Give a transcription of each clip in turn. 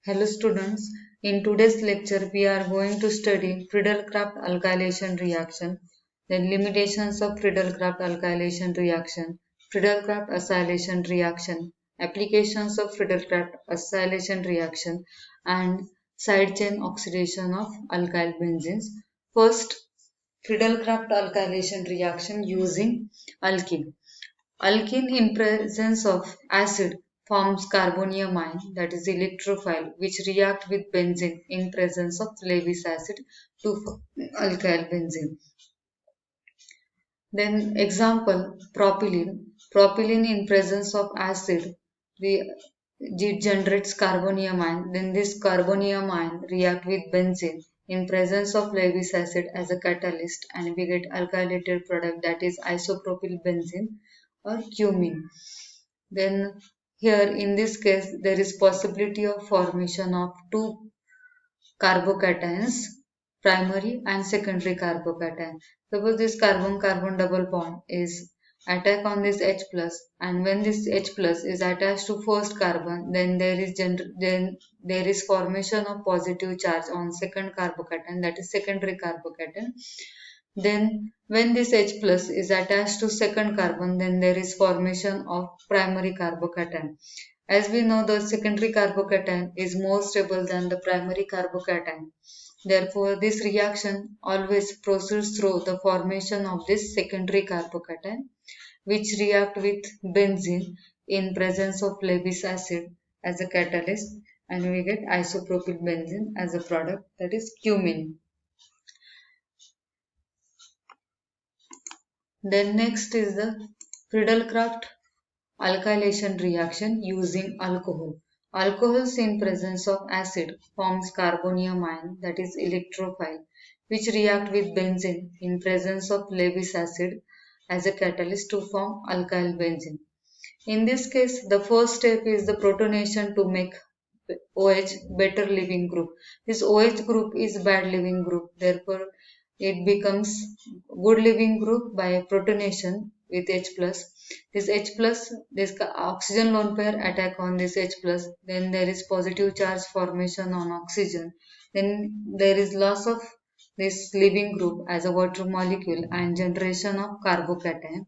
Hello students, in today's lecture we are going to study Friedel-Crafts alkylation reaction, then limitations of Friedel-Crafts alkylation reaction, Friedel-Crafts acylation reaction, applications of Friedel-Crafts acylation reaction and side chain oxidation of alkyl benzenes. First, Friedel-Crafts alkylation reaction using alkene. Alkene in presence of acid forms carbonium ion that is electrophile which react with benzene in presence of Lewis acid to form alkyl benzene. Then example propylene. Propylene in presence of acid it generates carbonium ion. Then this carbonium ion react with benzene in presence of Lewis acid as a catalyst and we get alkylated product that is isopropyl benzene or cumene. Then here in this case there is possibility of formation of two carbocations, primary and secondary carbocation. Suppose this carbon-carbon double bond is attack on this H plus and when this H plus is attached to first carbon then there is formation of positive charge on second carbocation that is secondary carbocation. Then when this H plus is attached to second carbon then there is formation of primary carbocation. As we know, the secondary carbocation is more stable than the primary carbocation. Therefore, this reaction always proceeds through the formation of this secondary carbocation, which react with benzene in presence of Lewis acid as a catalyst, and we get isopropyl benzene as a product, that is cumene. Then next is the Friedel-Crafts alkylation reaction using alcohol. Alcohols in presence of acid forms carbonium ion that is electrophile which react with benzene in presence of Lewis acid as a catalyst to form alkyl benzene. In this case, the first step is the protonation to make OH better leaving group. This OH group is bad leaving group. Therefore, it becomes good leaving group by protonation with H plus. This H plus, this oxygen lone pair attack on this H plus. Then there is positive charge formation on oxygen. Then there is loss of this leaving group as a water molecule and generation of carbocation.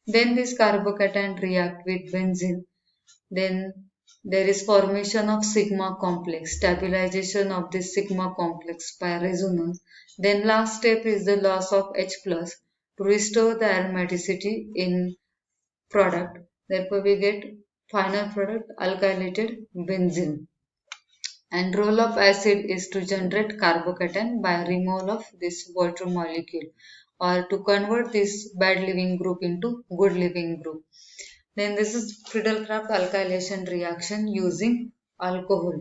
Then this carbocation react with benzene. Then there is formation of sigma complex, stabilization of this sigma complex by resonance. Then last step is the loss of H plus to restore the aromaticity in product. Therefore, we get final product alkylated benzene. And role of acid is to generate carbocation by removal of this water molecule or to convert this bad leaving group into good leaving group. Then this is Friedel-Crafts alkylation reaction using alcohol.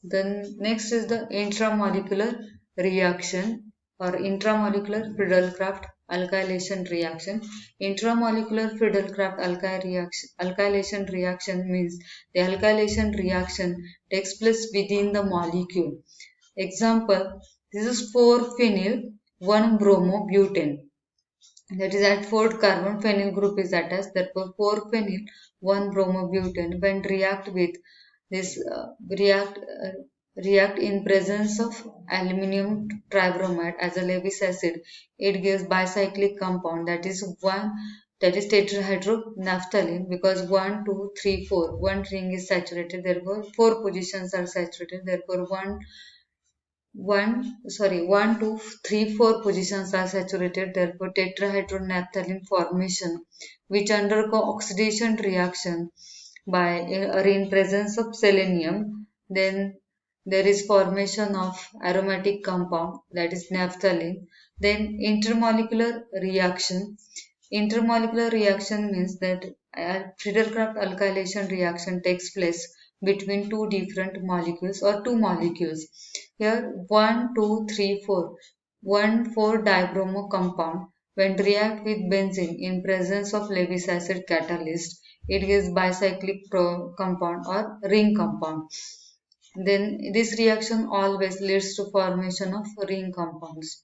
Then next is the intramolecular reaction or intramolecular Friedel-Crafts alkylation reaction. Intramolecular Friedel-Crafts alkylation reaction means the alkylation reaction takes place within the molecule. Example, this is 4-phenyl 1-bromobutane. That is at fourth carbon phenyl group is attached. Therefore, 4-phenyl 1-bromobutane when react with this react in presence of aluminium tribromide as a Lewis acid, it gives bicyclic compound that is tetrahydronaphthalene because 1, 2, 3, 4. One ring is saturated, therefore 4 positions are saturated. Therefore, 1, 2, 3, 4 positions are saturated. Therefore, tetrahydronaphthalene formation, which undergo oxidation reaction by or in presence of selenium. Then there is formation of aromatic compound that is naphthalene. Then intermolecular reaction. Intermolecular reaction means that Friedel-Crafts alkylation reaction takes place between two different molecules or two molecules. Here 1, 2, 3, 4. 1,4-dibromo compound when react with benzene in presence of Lewis acid catalyst, it gives bicyclic compound or ring compound. Then this reaction always leads to formation of ring compounds.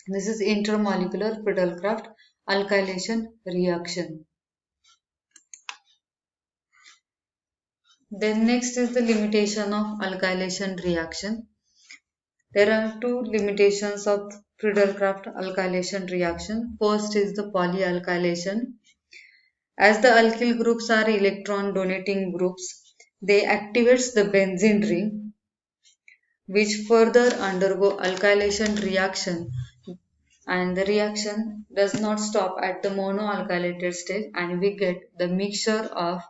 This is intermolecular Friedel-Crafts alkylation reaction. Then next is the limitation of alkylation reaction. There are two limitations of Friedel-Crafts alkylation reaction. First is the polyalkylation. As the alkyl groups are electron donating groups, they activates the benzene ring which further undergo alkylation reaction, and the reaction does not stop at the monoalkylated stage and we get the mixture of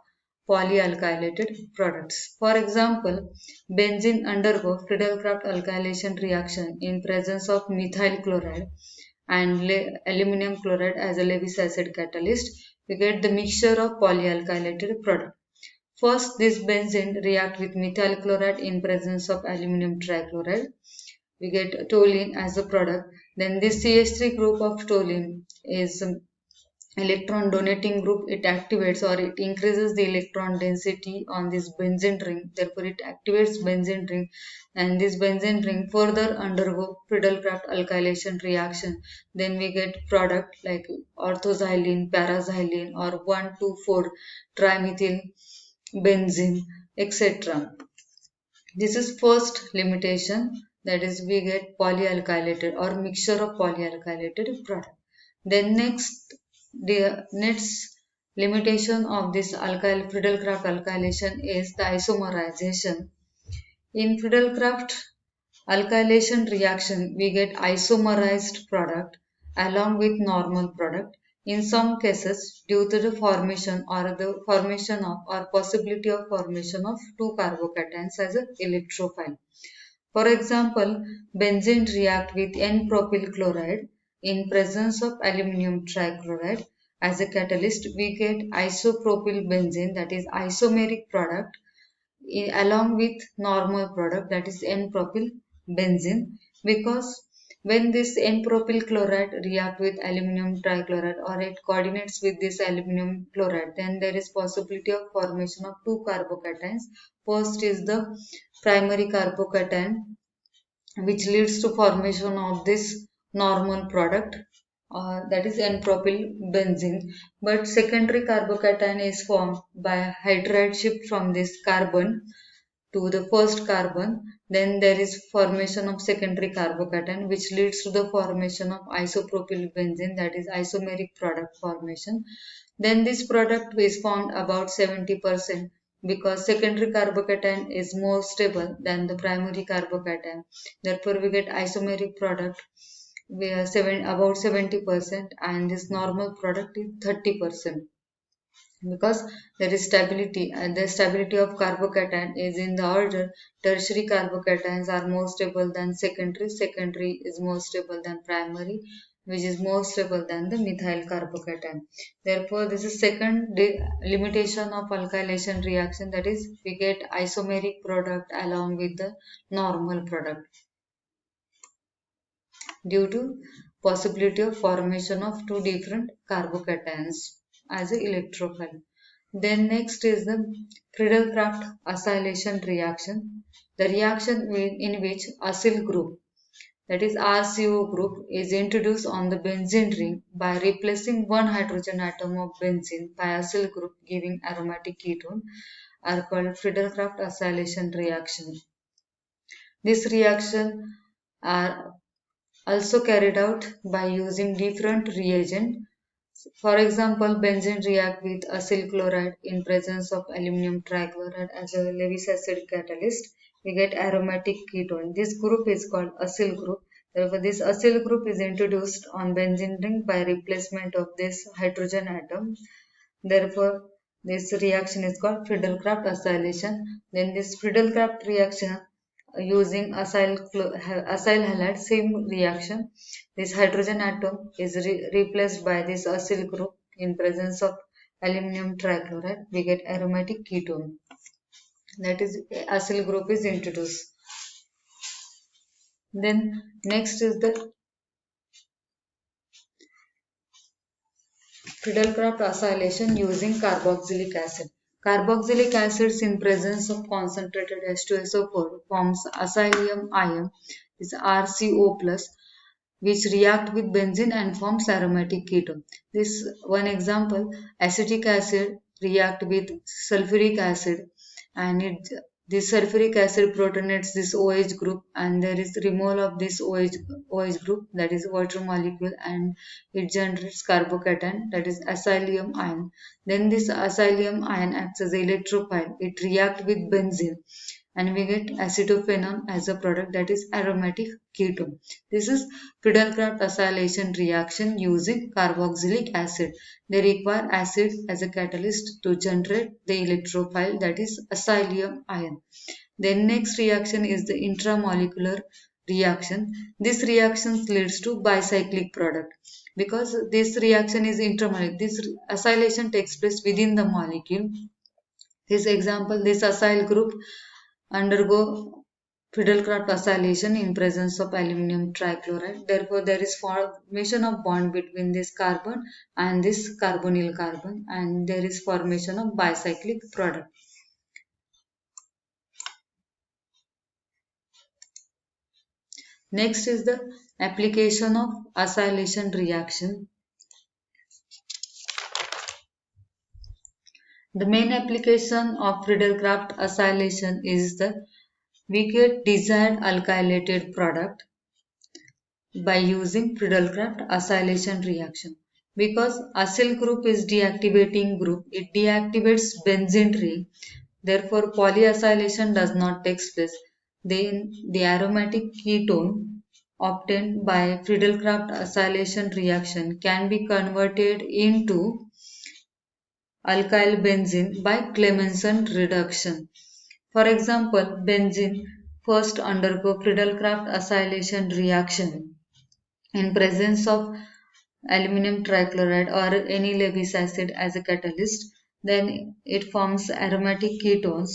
polyalkylated products. For example, benzene undergo Friedel-Crafts alkylation reaction in presence of methyl chloride and aluminum chloride as a Lewis acid catalyst. We get the mixture of polyalkylated product. First, this benzene react with methyl chloride in presence of aluminum trichloride. We get toluene as a product. Then this CH3 group of toluene is electron donating group. It activates or it increases the electron density on this benzene ring. Therefore, it activates benzene ring, and this benzene ring further undergo Friedel-Crafts alkylation reaction. Then we get product like orthoxylene, paraxylene, or 1,2,4 trimethyl benzene, etc. This is first limitation, that is we get polyalkylated or mixture of polyalkylated product. Then the next limitation of this Friedel-Crafts alkylation is the isomerization. In Friedel-Crafts alkylation reaction, we get isomerized product along with normal product. In some cases, due to the formation of or possibility of formation of two carbocations as an electrophile. For example, benzene react with N-propyl chloride in presence of aluminum trichloride. As a catalyst, we get isopropyl benzene, that is isomeric product, along with normal product, that is N-propyl benzene, because when this N-propyl chloride react with aluminum trichloride or it coordinates with this aluminum chloride, then there is possibility of formation of two carbocations. First is the primary carbocation, which leads to formation of this normal product, that is N-propyl benzene. But secondary carbocation is formed by hydride shift from this carbon to the first carbon. Then there is formation of secondary carbocation, which leads to the formation of isopropyl benzene, that is isomeric product formation. Then this product is formed about 70% because secondary carbocation is more stable than the primary carbocation. Therefore, we get isomeric product where about 70% and this normal product is 30, because there is stability, and the stability of carbocation is in the order. Tertiary carbocations are more stable than secondary is more stable than primary, which is more stable than the methyl carbocation. Therefore, this is second limitation of alkylation reaction, that is we get isomeric product along with the normal product due to possibility of formation of two different carbocations as a electrophile. Then next is the Friedel-Crafts acylation reaction, the reaction in which acyl group, that is RCO group, is introduced on the benzene ring by replacing one hydrogen atom of benzene by acyl group giving aromatic ketone, are called Friedel-Crafts acylation reaction. This reaction are also carried out by using different reagent. For example, benzene react with acyl chloride in presence of aluminum trichloride as a Lewis acid catalyst. We get aromatic ketone. This group is called acyl group. Therefore, this acyl group is introduced on benzene ring by replacement of this hydrogen atom. Therefore, this reaction is called Friedel-Crafts acylation. Then this Friedel-Crafts reaction using acyl halide, same reaction. This hydrogen atom is replaced by this acyl group in presence of aluminum trichloride. We get aromatic ketone. That is, acyl group is introduced. Then next is the Friedel-Crafts acylation using carboxylic acid. Carboxylic acids in presence of concentrated H2SO4 forms acylium ion, is RCO+, which react with benzene and forms aromatic ketone. This one example, acetic acid react with sulfuric acid and this sulfuric acid protonates this OH group, and there is removal of this OH group, that is water molecule, and it generates carbocation, that is acylium ion. Then this acylium ion acts as an electrophile. It reacts with benzene and we get acetophenone as a product, that is aromatic ketone. This is Friedel-Crafts acylation reaction using carboxylic acid. They require acid as a catalyst to generate the electrophile, that is acylium ion. Then next reaction is the intramolecular reaction. This reaction leads to bicyclic product because this reaction is intramolecular. This acylation takes place within the molecule. This example, this acyl group undergo Friedel-Crafts acylation in presence of aluminum trichloride. Therefore, there is formation of bond between this carbon and this carbonyl carbon, and there is formation of bicyclic product. Next is the application of acylation reaction. The main application of Friedel-Crafts acylation is that we get desired alkylated product by using Friedel-Crafts acylation reaction. Because acyl group is deactivating group, it deactivates benzene ring. Therefore, polyacylation does not take place. Then the aromatic ketone obtained by Friedel-Crafts acylation reaction can be converted into alkyl benzene by Clemmensen reduction. For example, benzene first undergo Friedel-Crafts acylation reaction in presence of aluminum trichloride or any Lewis acid as a catalyst. Then it forms aromatic ketones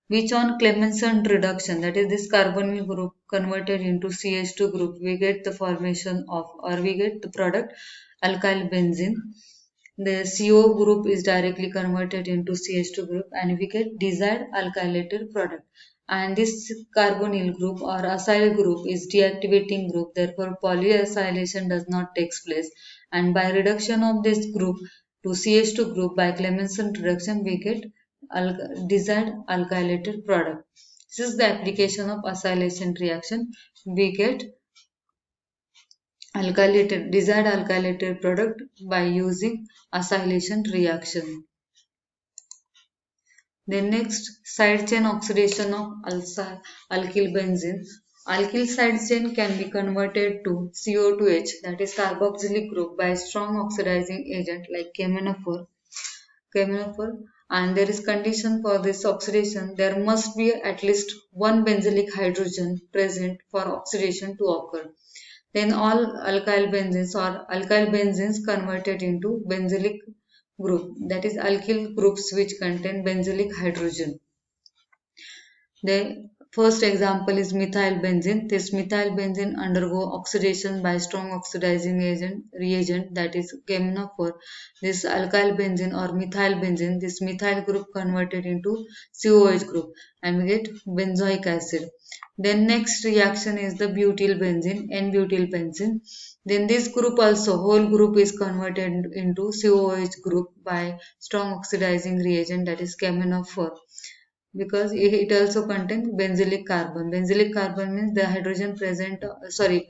which on Clemmensen reduction, that is this carbonyl group converted into CH2 group, we get the formation of, or we get the product alkyl benzene. The CO group is directly converted into CH2 group and we get desired alkylated product. And this carbonyl group or acyl group is deactivating group, therefore polyacylation does not take place. And by reduction of this group to CH2 group by Clemmensen reduction, we get desired alkylated product. This is the application of acylation reaction. We get desired alkylated product by using acylation reaction. Then next, side chain oxidation of alkyl benzene. Alkyl side chain can be converted to CO2H, that is carboxylic group, by strong oxidizing agent like KMnO4. And there is condition for this oxidation. There must be at least one benzylic hydrogen present for oxidation to occur. Then all alkyl benzenes or alkyl benzenes converted into benzylic group, that is alkyl groups which contain benzylic hydrogen. The first example is methyl benzene. This methyl benzene undergo oxidation by strong oxidizing reagent, that is KMnO4. This alkyl benzene or methyl benzene, this methyl group converted into COH group and we get benzoic acid. Then next reaction is the butyl benzene, N-butyl benzene. Then this group also, whole group is converted into COH group by strong oxidizing reagent, that is KMnO4, because it also contains benzylic carbon. Benzylic carbon means the hydrogen present,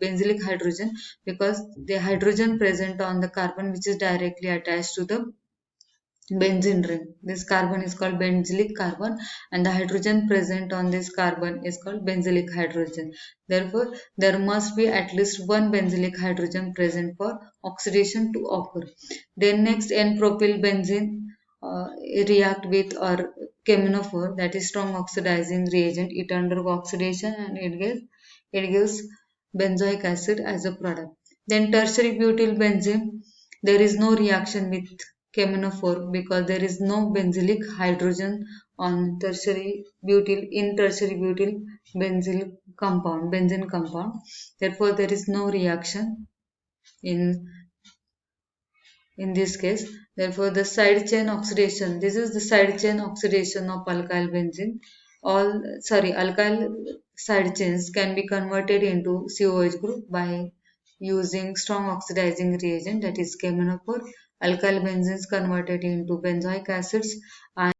benzylic hydrogen, because the hydrogen present on the carbon which is directly attached to the benzene ring. This carbon is called benzylic carbon and the hydrogen present on this carbon is called benzylic hydrogen. Therefore, there must be at least one benzylic hydrogen present for oxidation to occur. Then next, N-propyl benzene react with or KMnO4, that is strong oxidizing reagent. It undergo oxidation and it gives benzoic acid as a product. Then tertiary butyl benzene, there is no reaction with KMnO4 because there is no benzylic hydrogen on tertiary butyl benzene compound. Therefore, there is no reaction in this case. Therefore, the side chain oxidation, this is the side chain oxidation of alkyl benzene. Alkyl side chains can be converted into COH group by using strong oxidizing reagent, that is KMnO4. Alkyl benzenes converted into benzoic acids and